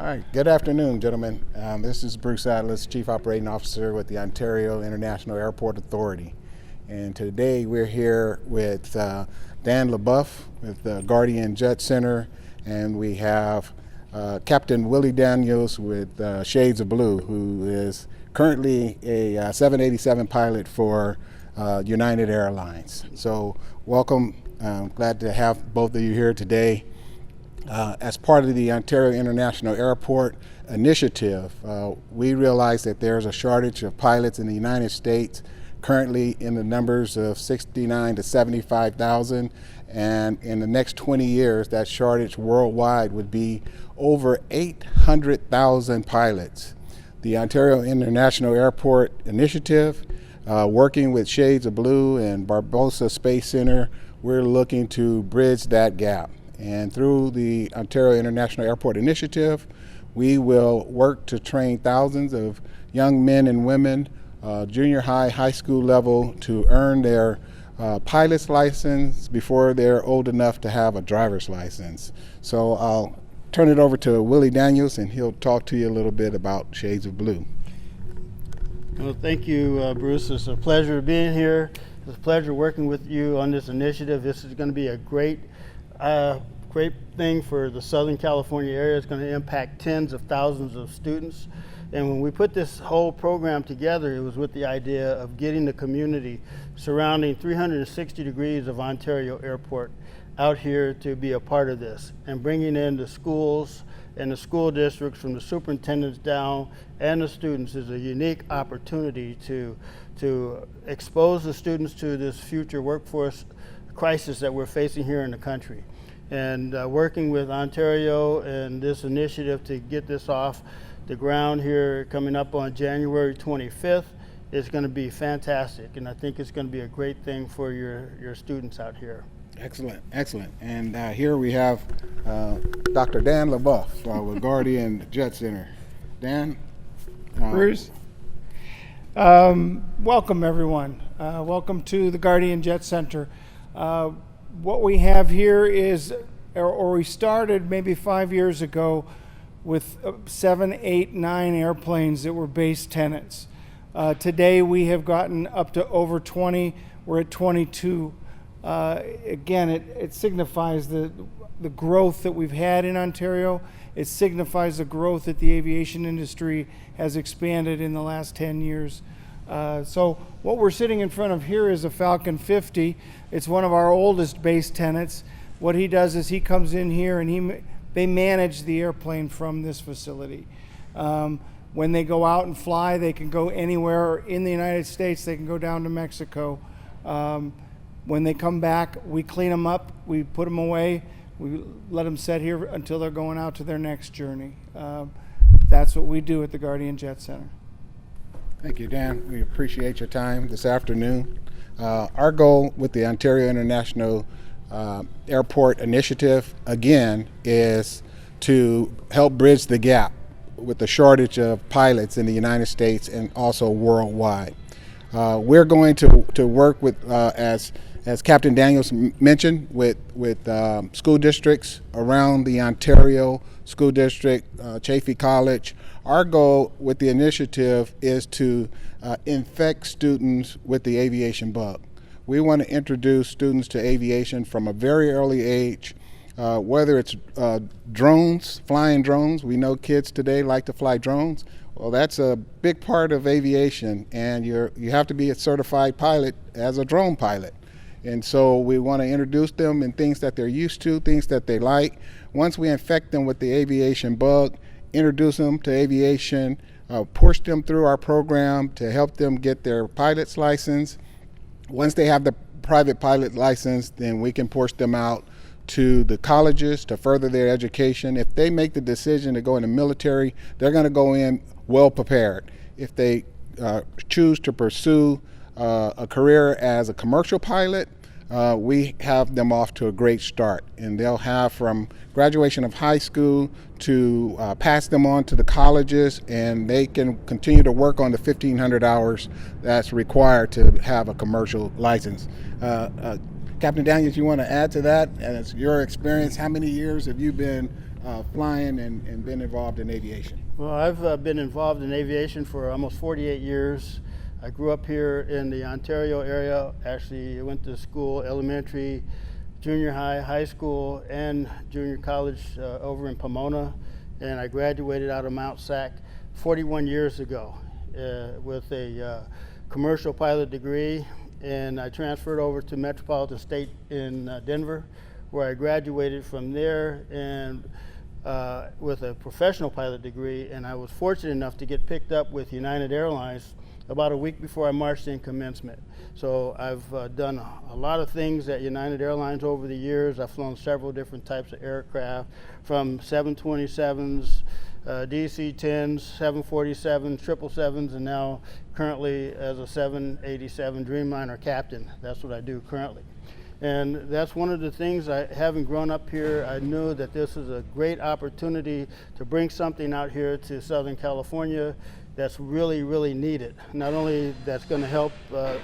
All right, good afternoon, gentlemen. This is Bruce Atlas, Chief Operating Officer with the Ontario International Airport Authority. And today we're here with Dan LaBeouf with the Guardian Jet Center, and we have Captain Willie Daniels with Shades of Blue, who is currently a 787 pilot for United Airlines. So welcome, glad to have both of you here today. As part of the Ontario International Airport initiative, we realize that there's a shortage of pilots in the United States, currently in the numbers of 69 to 75,000, and in the next 20 years, that shortage worldwide would be over 800,000 pilots. The Ontario International Airport initiative, working with Shades of Blue and Barbosa Space Center, we're looking to bridge that gap. And through the Ontario International Airport Initiative, we will work to train thousands of young men and women, junior high, high school level, to earn their pilot's license before they're old enough to have a driver's license. So I'll turn it over to Willie Daniels, and he'll talk to you a little bit about Shades of Blue. Well, thank you, Bruce. It's a pleasure being here. It's a pleasure working with you on this initiative. This is going to be a great thing for the Southern California area. It's going to impact tens of thousands of students. And when we put this whole program together, it was with the idea of getting the community surrounding 360 degrees of Ontario Airport out here to be a part of this, and bringing in the schools and the school districts from the superintendents down and the students is a unique opportunity to expose the students to this future workforce crisis that we're facing here in the country. And working with Ontario and this initiative to get this off the ground here coming up on January 25th is going to be fantastic. And I think it's going to be a great thing for your students out here. Excellent, excellent. And here we have Dr. Dan LaBeouf with Guardian Jet Center. Dan? Bruce? Welcome, everyone. Welcome to the Guardian Jet Center. What we have here is, or we started maybe 5 years ago with 7, 8, 9 airplanes that were base tenants. Today we have gotten up to over 20. We're at 22. Again, it signifies the growth that we've had in Ontario. It signifies the growth that the aviation industry has expanded in the last 10 years. So what we're sitting in front of here is a Falcon 50. It's one of our oldest base tenants. What he does is he comes in here and they manage the airplane from this facility. When they go out and fly, they can go anywhere in the United States. They can go down to Mexico. When they come back, we clean them up, we put them away, we let them sit here until they're going out to their next journey. That's what we do at the Guardian Jet Center. Thank you, Dan. We appreciate your time this afternoon. Our goal with the Ontario International Airport Initiative, again, is to help bridge the gap with the shortage of pilots in the United States and also worldwide. We're going to work with, as Captain Daniels mentioned, with school districts around the Ontario School District, Chaffey College. Our goal with the initiative is to infect students with the aviation bug. We want to introduce students to aviation from a very early age, whether it's drones, flying drones. We know kids today like to fly drones. Well, that's a big part of aviation, and you have to be a certified pilot as a drone pilot. And so we want to introduce them in things that they're used to, things that they like. Once we infect them with the aviation bug, introduce them to aviation, push them through our program to help them get their pilot's license. Once they have the private pilot license, then we can push them out to the colleges to further their education. If they make the decision to go in the military, they're going to go in well prepared. If they choose to pursue a career as a commercial pilot, we have them off to a great start, and they'll have from graduation of high school to pass them on to the colleges, and they can continue to work on the 1,500 hours that's required to have a commercial license. Captain Daniels, you want to add to that? And it's your experience. How many years have you been flying and been involved in aviation? Well, I've been involved in aviation for almost 48 years. I grew up here in the Ontario area. Actually, I went to school, elementary, junior high, high school, and junior college over in Pomona. And I graduated out of Mount Sac 41 years ago with a commercial pilot degree. And I transferred over to Metropolitan State in Denver, where I graduated from there and with a professional pilot degree. And I was fortunate enough to get picked up with United Airlines about a week before I marched in commencement. So I've done a lot of things at United Airlines over the years. I've flown several different types of aircraft, from 727s, DC-10s, 747s, 777s, and now currently as a 787 Dreamliner captain. That's what I do currently. And that's one of the things, having grown up here, I knew that this is a great opportunity to bring something out here to Southern California that's really, really needed. Not only that's going to help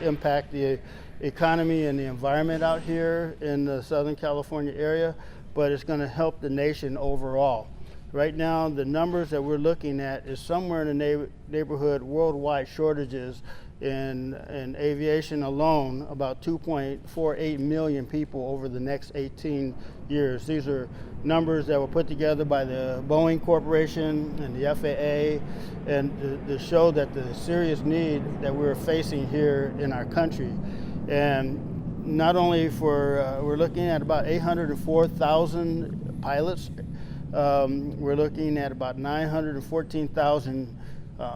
impact the economy and the environment out here in the Southern California area, but it's going to help the nation overall. Right now, the numbers that we're looking at is somewhere in the neighborhood worldwide shortages in aviation alone, about 2.48 million people over the next 18 years. These are numbers that were put together by the Boeing Corporation and the FAA, and to show that the serious need that we're facing here in our country. And not only for, we're looking at about 804,000 pilots, we're looking at about 914,000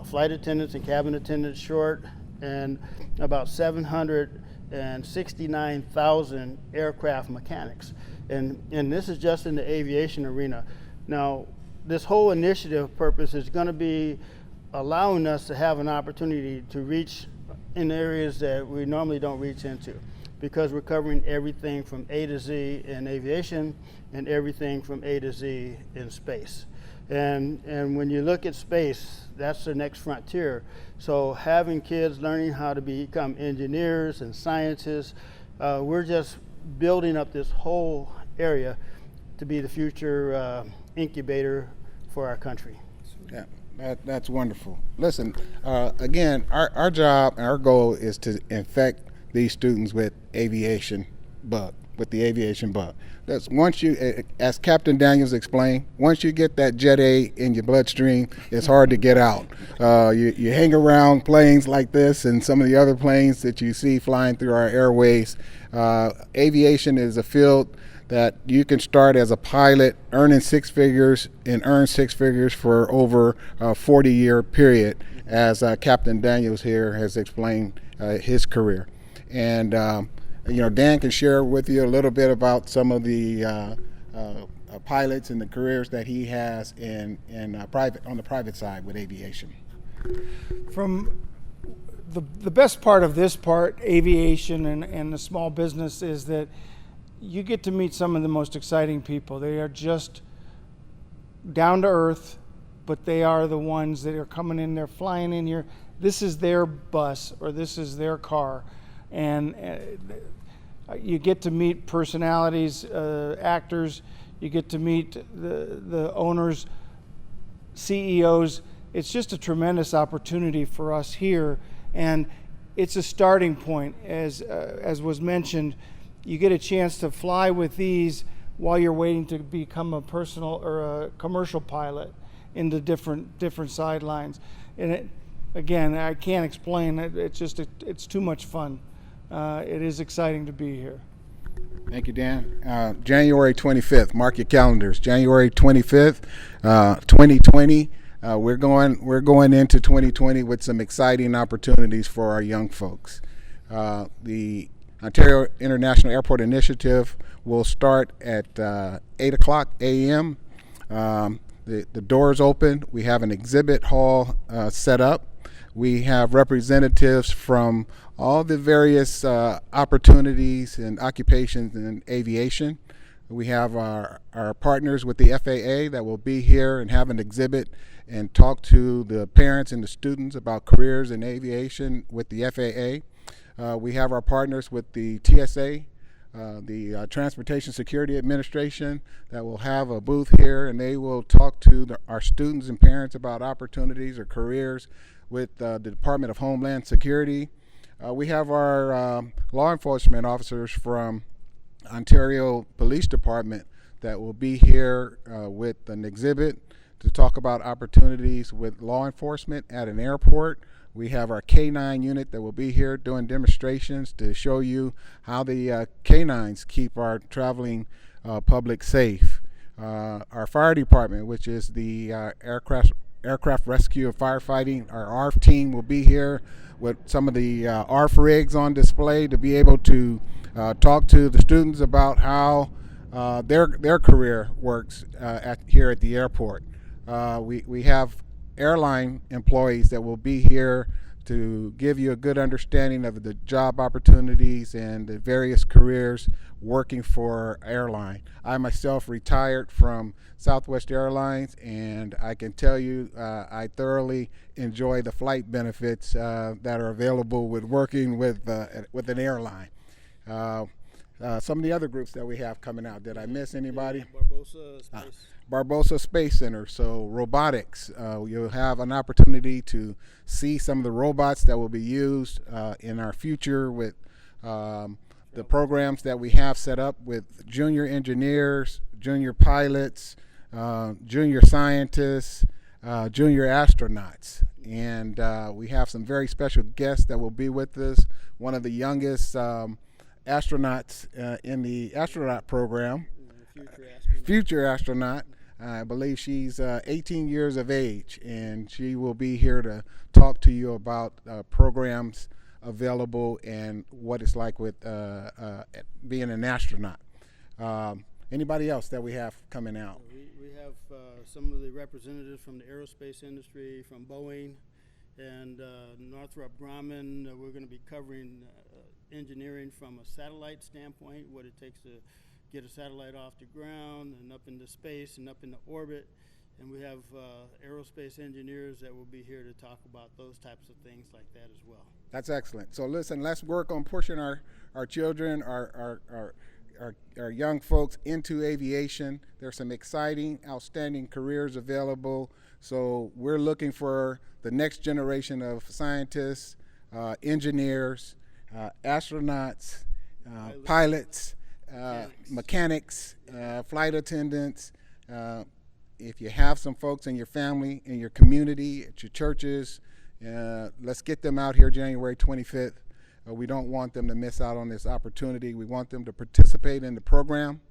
flight attendants and cabin attendants short, and about 769,000 aircraft mechanics. And this is just in the aviation arena. Now, this whole initiative purpose is going to be allowing us to have an opportunity to reach in areas that we normally don't reach into, because we're covering everything from A to Z in aviation and everything from A to Z in space. And when you look at space, that's the next frontier. So having kids learning how to become engineers and scientists, we're just building up this whole area to be the future incubator for our country. Yeah, that's wonderful. Listen, again, our job and our goal is to infect these students with the aviation bug. That's once you, as Captain Daniels explained, once you get that Jet A in your bloodstream, it's hard to get out. You hang around planes like this and some of the other planes that you see flying through our airways. Aviation is a field that you can start as a pilot, earning six figures, and earn six figures for over a 40-year period, as Captain Daniels here has explained his career. And Dan can share with you a little bit about some of the pilots and the careers that he has on the private side with aviation. From the best part of this part, aviation and the small business, is that you get to meet some of the most exciting people. They are just down to earth, but they are the ones that are coming in, they're flying in here. This is their bus or this is their car. And you get to meet personalities, actors, you get to meet the owners, CEOs. It's just a tremendous opportunity for us here, and it's a starting point. As was mentioned, you get a chance to fly with these while you're waiting to become a personal or a commercial pilot into different sidelines. And again, I can't explain it. It's too much fun. It is exciting to be here. Thank you, Dan. January 25th, mark your calendars. January 25th, 2020. We're going into 2020 with some exciting opportunities for our young folks. The Ontario International Airport Initiative will start at 8 o'clock a.m. The doors open. We have an exhibit hall set up. We have representatives from all the various opportunities and occupations in aviation. We have our partners with the FAA that will be here and have an exhibit and talk to the parents and the students about careers in aviation with the FAA. We have our partners with the TSA the Transportation Security Administration that will have a booth here, and they will talk to our students and parents about opportunities or careers with the Department of Homeland Security. We have our law enforcement officers from Ontario Police Department that will be here with an exhibit to talk about opportunities with law enforcement at an airport. We have our K9 unit that will be here doing demonstrations to show you how the K9s keep our traveling public safe. Our fire department, which is the aircraft rescue and firefighting, our ARF team will be here with some of the ARF rigs on display to be able to talk to the students about how their career works here at the airport. We have airline employees that will be here to give you a good understanding of the job opportunities and the various careers working for airline. I myself retired from Southwest Airlines, and I can tell you I thoroughly enjoy the flight benefits that are available with working with an airline. Some of the other groups that we have coming out. Did I miss anybody? Barbosa Space Center. So robotics. You'll have an opportunity to see some of the robots that will be used in our future with the programs that we have set up with junior engineers, junior pilots, junior scientists, junior astronauts. And we have some very special guests that will be with us. One of the youngest astronauts in the astronaut program, future astronaut. I believe she's 18 years of age, and she will be here to talk to you about programs available and what it's like with being an astronaut. Anybody else that we have coming out? We have some of the representatives from the aerospace industry, from Boeing and Northrop Grumman. We're going to be covering engineering from a satellite standpoint, what it takes to get a satellite off the ground and up into space and up into orbit. And we have aerospace engineers that will be here to talk about those types of things like that as well. That's excellent. So listen, let's work on pushing our children, our young folks into aviation. There's some exciting, outstanding careers available. So we're looking for the next generation of scientists, engineers, astronauts, pilots, mechanics, flight attendants. If you have some folks in your family, in your community, at your churches, let's get them out here January 25th. We don't want them to miss out on this opportunity. We want them to participate in the program.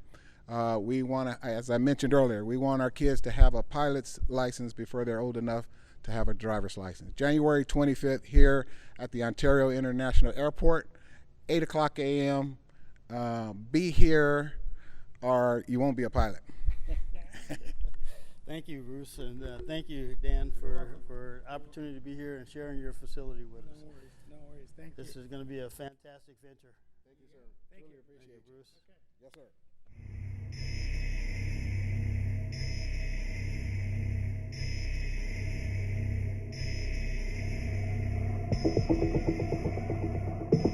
We want to, as I mentioned earlier, we want our kids to have a pilot's license before they're old enough to have a driver's license. January 25th here at the Ontario International Airport, 8 o'clock a.m. Be here or you won't be a pilot. Thank you, Bruce, and thank you, Dan, for opportunity to be here and sharing your facility with us. No worries. Thank you. This is going to be a fantastic venture. Thank you, sir. Thank you. Appreciate you, Bruce. Okay. Yes, sir.